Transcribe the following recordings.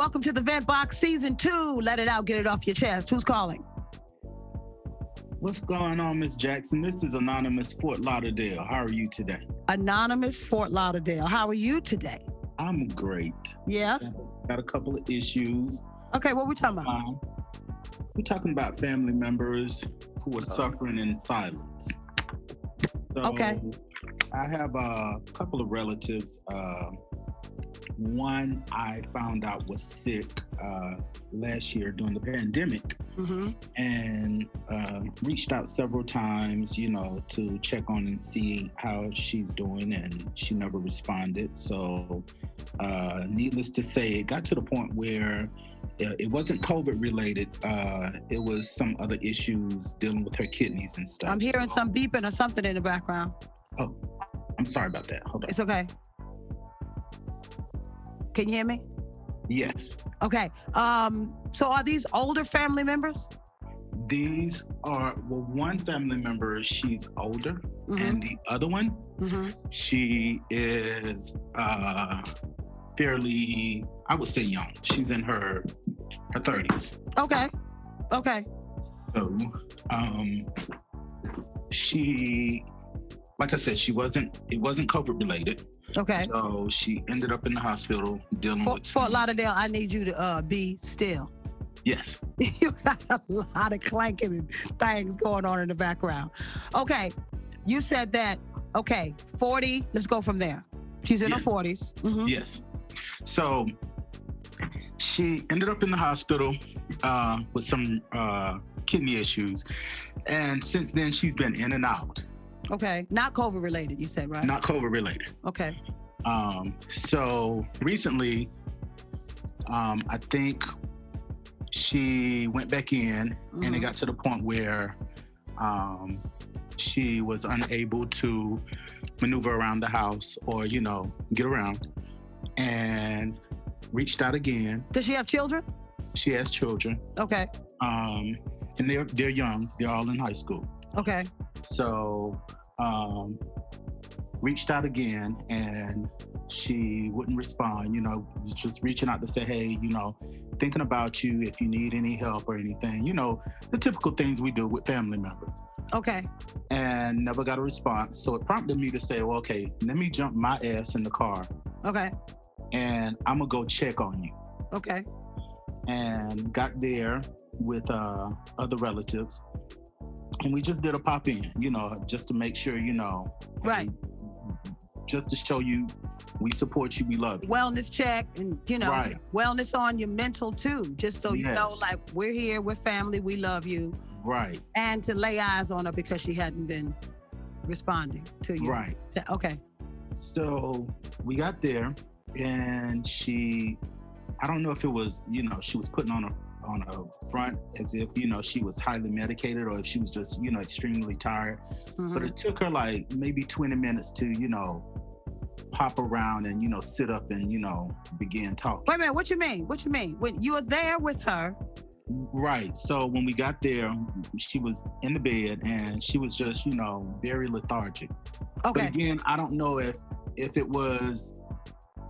Welcome to the Vent Box Season 2. Let it out, get it off your chest. Who's calling? What's going on, Miss Jackson? This is Anonymous Fort Lauderdale. How are you today? Anonymous Fort Lauderdale. How are you today? I'm great. Yeah? Got a couple of issues. Okay, what we talking about? We're talking about family members who are suffering in silence. So, okay. I have a couple of relatives. One I found out was sick last year during the pandemic, and reached out several times, to check on and see how she's doing, and she never responded. So needless to say, it got to the point where it wasn't COVID related. It was some other issues dealing with her kidneys and stuff. I'm hearing some beeping or something in the background. Oh, I'm sorry about that. Hold on. It's okay. Can you hear me? Yes. Okay. So are these older family members? These are, one family member, she's older, and the other one, she is fairly, I would say young. She's in her 30s. Okay. So, she, like I said, it wasn't COVID related. Okay. So she ended up in the hospital dealing with Fort Lauderdale, I need you to be still. Yes. You got a lot of clanking things going on in the background. Okay. You said that, 40, let's go from there. She's in her 40s. Yes. So she ended up in the hospital with some kidney issues. And since then, she's been in and out. Okay. Not COVID related, you said, right? Not COVID related. Okay. So recently, I think she went back in and it got to the point where she was unable to maneuver around the house or, get around, and reached out again. Does she have children? She has children. Okay. And they're young. They're all in high school. Okay. So, reached out again, and she wouldn't respond, just reaching out to say, hey, thinking about you if you need any help or anything, the typical things we do with family members. Okay. And never got a response. So it prompted me to say, well, okay, let me jump my ass in the car. Okay. And I'm going to go check on you. Okay. And got there with other relatives. And we just did a pop in, just to make sure, right. Just to show you we support you, we love you. Wellness check and, right. Wellness on your mental too, just so you know, like, we're here, we're family, we love you. Right. And to lay eyes on her because she hadn't been responding to you. Right. Okay. So we got there, and she, I don't know if it was, she was putting on a front as if, she was highly medicated, or if she was just, extremely tired. But it took her like maybe 20 minutes to, pop around and, sit up and, begin talking. Wait a minute, what you mean? When you were there with her? Right. So when we got there, she was in the bed and she was just, very lethargic. Okay. But again, I don't know if it was,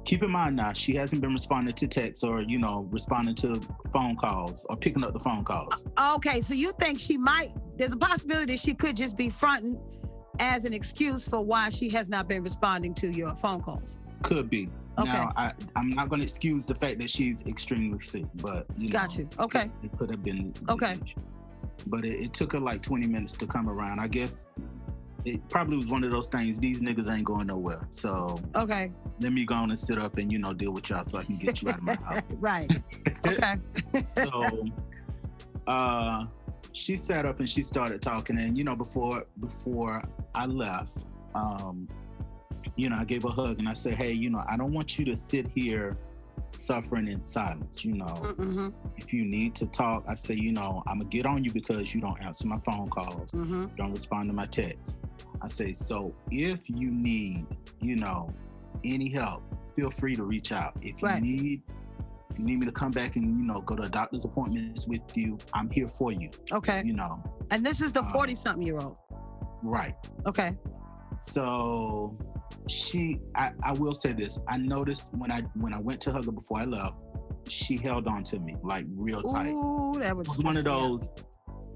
keep in mind now, she hasn't been responding to texts or, responding to phone calls or picking up the phone calls. Okay, so you think there's a possibility she could just be fronting as an excuse for why she has not been responding to your phone calls? Could be. Okay. Now, I'm not going to excuse the fact that she's extremely sick, but, Got you. Okay. It could have been. Okay. But it took her like 20 minutes to come around. I guess it probably was one of those things, these niggas ain't going nowhere. So okay, let me go on and sit up and, deal with y'all so I can get you out of my house. Right. Okay. So she sat up and she started talking. And, before I left, I gave her a hug and I said, hey, I don't want you to sit here suffering in silence. If you need to talk, I say, I'm gonna get on you because you don't answer my phone calls, don't respond to my texts. I say, so if you need, any help, feel free to reach out. If you need me to come back and, go to a doctor's appointments with you, I'm here for you. Okay. And this is the 40-something-year-old. Right. Okay. So I will say this. I noticed when I went to hug her before I left, she held on to me like real tight. Ooh, that would It was one of those.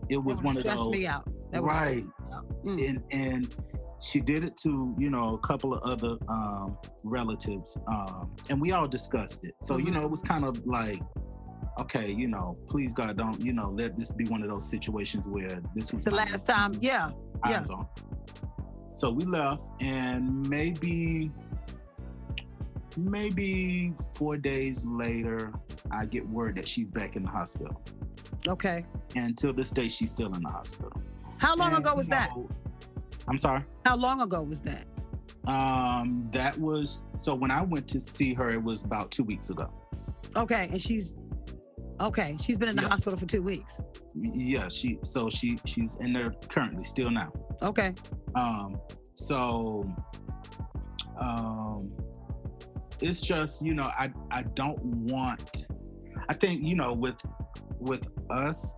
It was one of stress those. me out. That would Right. stress me out. And she did it to, you know, a couple of other relatives, and we all discussed it. So, you know, it was kind of like, okay, you know, please God, don't, you know, let this be one of those situations where this was The last time, yeah. eyes on. So we left, and maybe 4 days later, I get word that she's back in the hospital. Okay. And till this day, she's still in the hospital. How long ago was that? I'm sorry? How long ago was that? That was, so when I went to see her, it was about 2 weeks ago. Okay, and she's been in the hospital for 2 weeks. Yeah, she's in there currently, still now. Okay. It's just, you know, I don't want, I think, you know, with us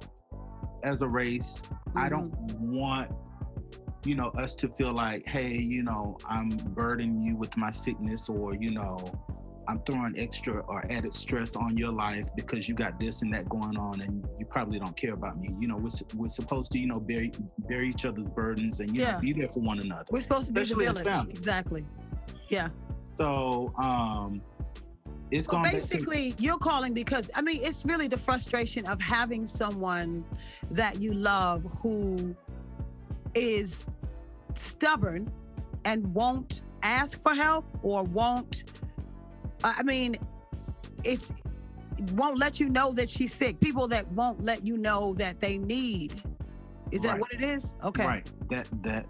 as a race, I don't want, you know, us to feel like, hey, you know, I'm burdening you with my sickness, or, you know, I'm throwing extra or added stress on your life because you got this and that going on, and you probably don't care about me. You know, we're supposed to, you know, bear each other's burdens and, you know, be there for one another. We're supposed to be especially the village. Exactly. Yeah. So, it's so basically, you're calling because, I mean, it's really the frustration of having someone that you love who is stubborn and won't ask for help, or won't, I mean, it won't let you know that she's sick. People that won't let you know that they need. Is that what it is? Okay. Right.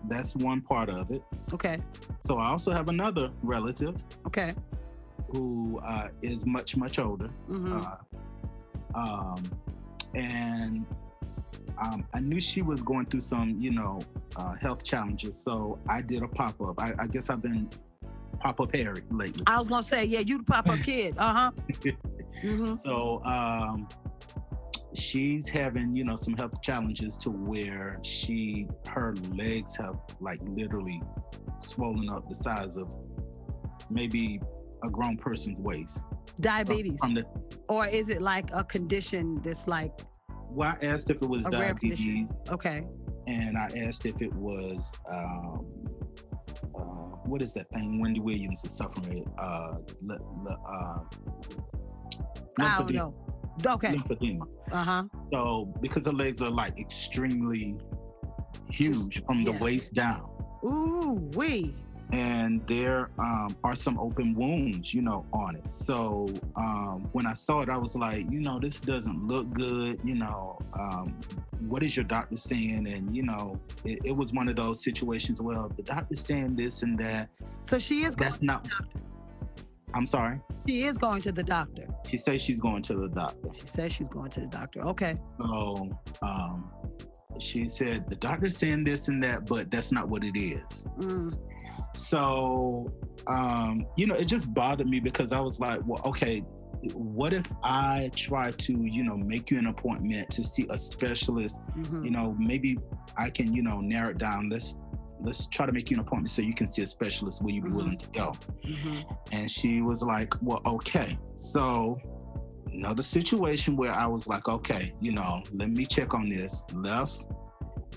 That's one part of it. Okay. So I also have another relative. Okay. Who is much older. And I knew she was going through some, you know, health challenges. So I did a pop-up. I guess I've been pop-up Harry lately. I was gonna say, yeah, you the pop-up kid. So she's having, you know, some health challenges to where her legs have like literally swollen up the size of maybe a grown person's waist. Diabetes. Or is it like a condition that's like, well, I asked if it was diabetes. Okay. And I asked if it was what is that thing Wendy Williams is suffering with? I don't know. Okay. Lymphedema. So because her legs are like extremely huge from the waist down. Ooh wee. And there are some open wounds, you know, on it. So when I saw it, I was like, you know, this doesn't look good. You know, what is your doctor saying? And, you know, it was one of those situations, well, the doctor's saying this and that. So she is going to the doctor. I'm sorry? She is going to the doctor. She says she's going to the doctor. She says she's going to the doctor. Okay. So she said, the doctor's saying this and that, but that's not what it is. So, you know, it just bothered me because I was like, well, okay, what if I try to, you know, make you an appointment to see a specialist? You know, maybe I can, you know, narrow it down. Let's try to make you an appointment so you can see a specialist. Will you be willing to go? And she was like, well, okay. So another situation where I was like, okay, you know, let me check on this. Left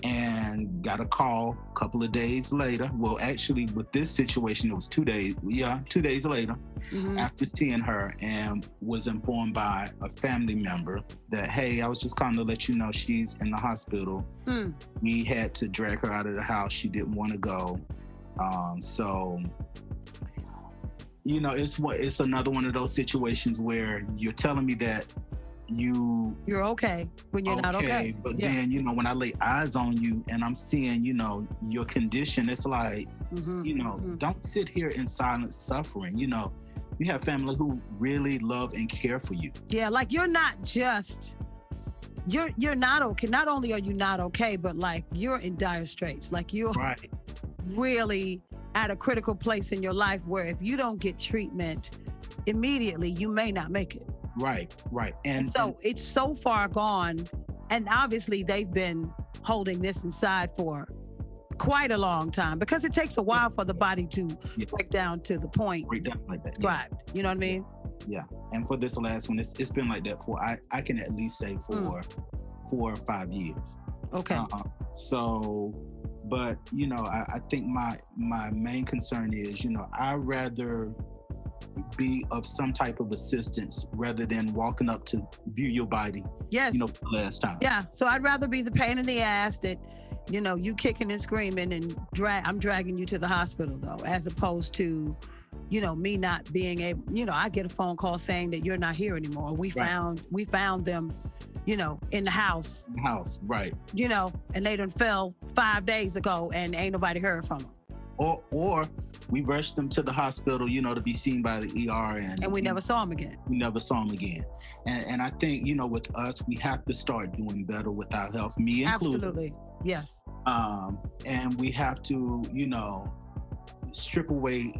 and got a call a couple of days later. Well, actually, with this situation, it was 2 days. Yeah, 2 days later, after seeing her, and was informed by a family member that, hey, I was just calling to let you know she's in the hospital. We had to drag her out of the house. She didn't want to go. So, you know, it's another one of those situations where you're telling me that you're okay when you're not okay. But then, you know, when I lay eyes on you and I'm seeing, you know, your condition, it's like, you know, don't sit here in silent suffering. You know, you have family who really love and care for you. Yeah, like you're not just, you're not okay. Not only are you not okay, but like you're in dire straits. Like you're really at a critical place in your life where if you don't get treatment immediately, you may not make it. Right. And so it's so far gone. And obviously they've been holding this inside for quite a long time because it takes a while for the body to break down to the point. Break down like that. Right. You know what I mean? Yeah. And for this last one, it's been like that for, I can at least say for 4 or 5 years. Okay. So, but, you know, I think my main concern is, you know, I'd rather be of some type of assistance rather than walking up to view your body, yes, you know, for the last time. Yeah. So I'd rather be the pain in the ass that, you know, you kicking and screaming and I'm dragging you to the hospital though, as opposed to, you know, me not being able, you know, I get a phone call saying that you're not here anymore. We found them, you know, in the house. Right. You know, and they done fell 5 days ago and ain't nobody heard from them. Or we rushed them to the hospital, you know, to be seen by the ER. And we never saw them again. We never saw them again. And I think, you know, with us, we have to start doing better with our health, me included. Absolutely. Yes. And we have to, you know, strip away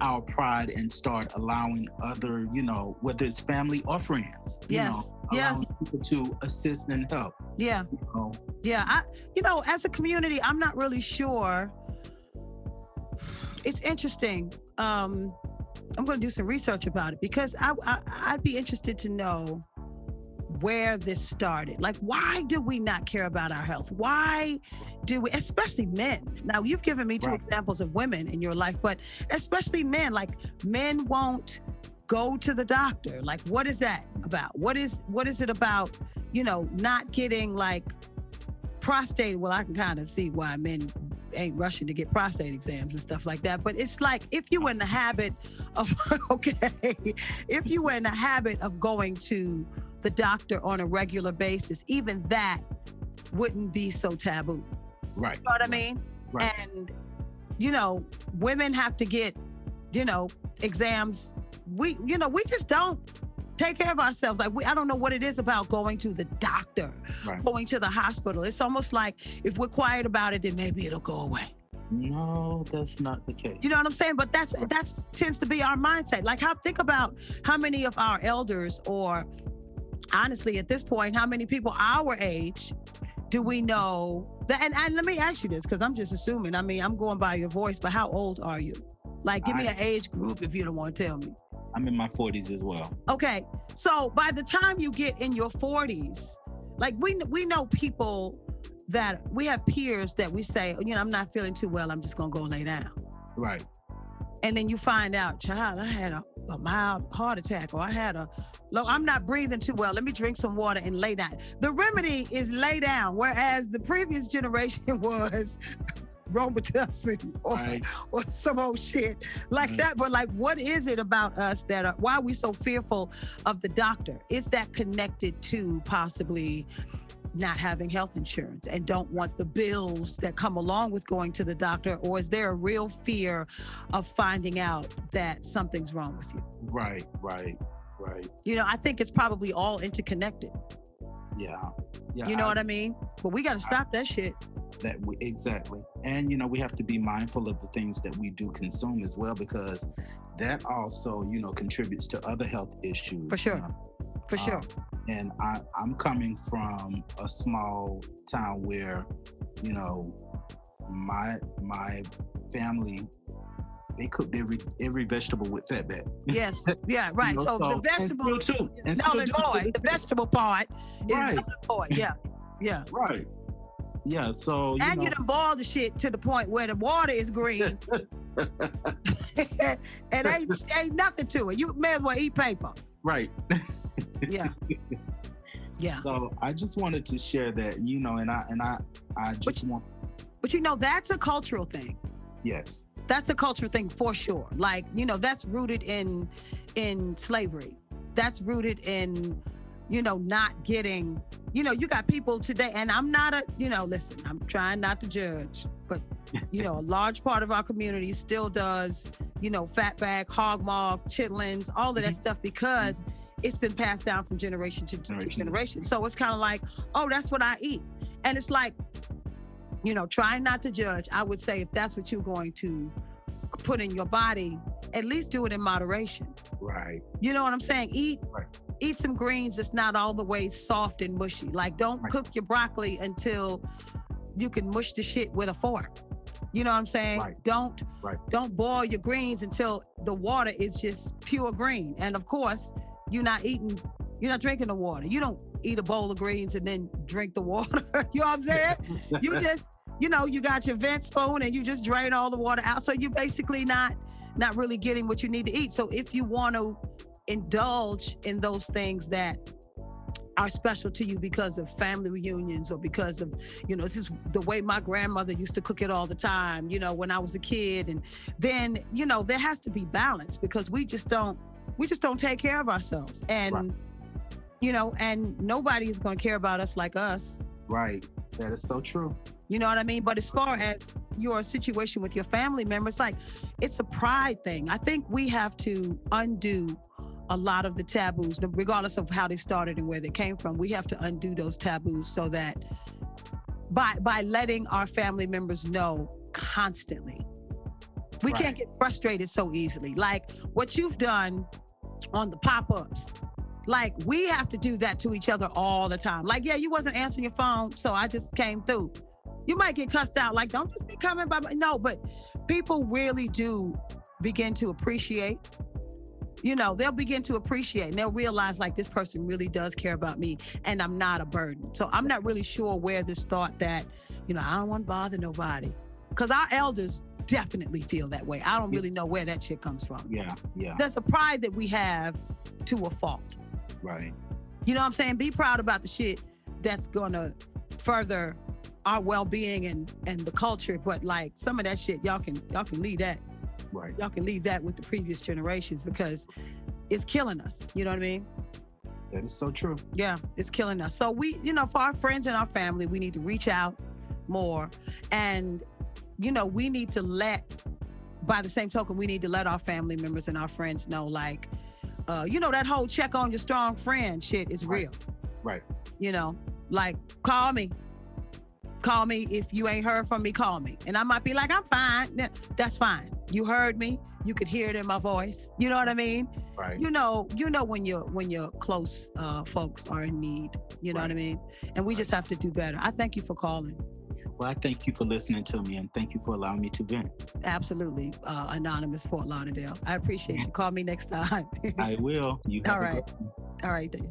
our pride and start allowing other, you know, whether it's family or friends, you know, allowing people to assist and help. Yeah. You know? Yeah. You know, as a community, I'm not really sure. It's interesting. I'm going to do some research about it because I'd be interested to know where this started. Like, why do we not care about our health? Why do we, especially men? Now, you've given me two examples of women in your life, but especially men, like men won't go to the doctor. Like, what is that about? What is it about, you know, not getting like prostate? Well, I can kind of see why men ain't rushing to get prostate exams and stuff like that. But it's like, if you were in the habit of, if you were in the habit of going to the doctor on a regular basis, even that wouldn't be so taboo. Right. You know what I mean? Right. And, you know, women have to get, you know, exams. We just don't take care of ourselves. Like, I don't know what it is about going to the doctor, going to the hospital. It's almost like if we're quiet about it, then maybe it'll go away. No, that's not the case. You know what I'm saying? But that's tends to be our mindset. Like, think about how many of our elders, or honestly, at this point, how many people our age do we know that? And let me ask you this, because I'm just assuming. I mean, I'm going by your voice, but how old are you? Like, give me an age group if you don't want to tell me. I'm in my 40s as well. Okay, so by the time you get in your 40s, like we know people that we have peers that we say, you know, I'm not feeling too well, I'm just gonna go lay down. Right. And then you find out, child, I had a mild heart attack, or I'm not breathing too well, let me drink some water and lay down. The remedy is lay down, whereas the previous generation was Robitussin or some old shit like that. But like, what is it about us why are we so fearful of the doctor? Is that connected to possibly not having health insurance and don't want the bills that come along with going to the doctor? Or is there a real fear of finding out that something's wrong with you? Right. You know, I think it's probably all interconnected. Yeah. You know what I mean? But we got to stop that shit. Exactly. And, you know, we have to be mindful of the things that we do consume as well, because that also, you know, contributes to other health issues. For sure. You know? For sure. And I'm coming from a small town where, you know, my family, they cooked every vegetable with fat back. Yes. Yeah. Right. You know, so the vegetable is null and void. The vegetable part is null and void. Yeah. Yeah. Right. Yeah. So you done boil the shit to the point where the water is green, and ain't nothing to it. You may as well eat paper. Right. Yeah. Yeah. So I just wanted to share that, you know, and I just want. But you know, that's a cultural thing. Yes. That's a cultural thing for sure. Like, you know, that's rooted in slavery. That's rooted in, you know, not getting, you know, you got people today, and I'm not listen, I'm trying not to judge, but, you know, a large part of our community still does, you know, fatback, hog maw, chitlins, all of that stuff, because it's been passed down from generation to generation. So it's kind of like, oh, that's what I eat. And it's like, you know, trying not to judge, I would say if that's what you're going to put in your body, at least do it in moderation. Right. You know what I'm saying? Eat some greens that's not all the way soft and mushy. Like, don't cook your broccoli until you can mush the shit with a fork. You know what I'm saying? Right. Don't boil your greens until the water is just pure green. And of course, you're not drinking the water. You don't eat a bowl of greens and then drink the water. You know what I'm saying? You just, you got your vent spoon and you just drain all the water out. So you're basically not really getting what you need to eat. So if you want to indulge in those things that are special to you because of family reunions or because of, this is the way my grandmother used to cook it all the time, when I was a kid. And then, there has to be balance because we just don't take care of ourselves. And, right. And nobody is going to care about us like us. Right. That is so true. You know what I mean? But as far as your situation with your family members, like, it's a pride thing. I think we have to undo a lot of the taboos, regardless of how they started and where they came from. We have to undo those taboos so that by letting our family members know constantly, we can't get frustrated so easily. Like what you've done on the pop-ups, like we have to do that to each other all the time. Like, yeah, you wasn't answering your phone, so I just came through. You might get cussed out, like, don't just be coming by. No, but people really do begin to appreciate. They'll begin to appreciate and they'll realize like this person really does care about me and I'm not a burden. So I'm not really sure where this thought that, I don't want to bother nobody. Because our elders definitely feel that way. I don't really know where that shit comes from. Yeah. There's a pride that we have to a fault. Right. You know what I'm saying? Be proud about the shit that's going to further our well-being and the culture. But like some of that shit, y'all can leave that. Right. Y'all can leave that with the previous generations because it's killing us. You know what I mean? That is so true. Yeah, it's killing us. So we, for our friends and our family, we need to reach out more. And, we need to by the same token, we need to let our family members and our friends know, like, that whole check on your strong friend shit is real. Right. Like, call me. Call me. If you ain't heard from me, call me. And I might be like, I'm fine. That's fine. You heard me. You could hear it in my voice. You know what I mean? Right. When your close folks are in need. You know what I mean? And we just have to do better. I thank you for calling. Well, I thank you for listening to me and thank you for allowing me to vent. Absolutely. Anonymous Fort Lauderdale. I appreciate you. Call me next time. I will. You have All right. All right then.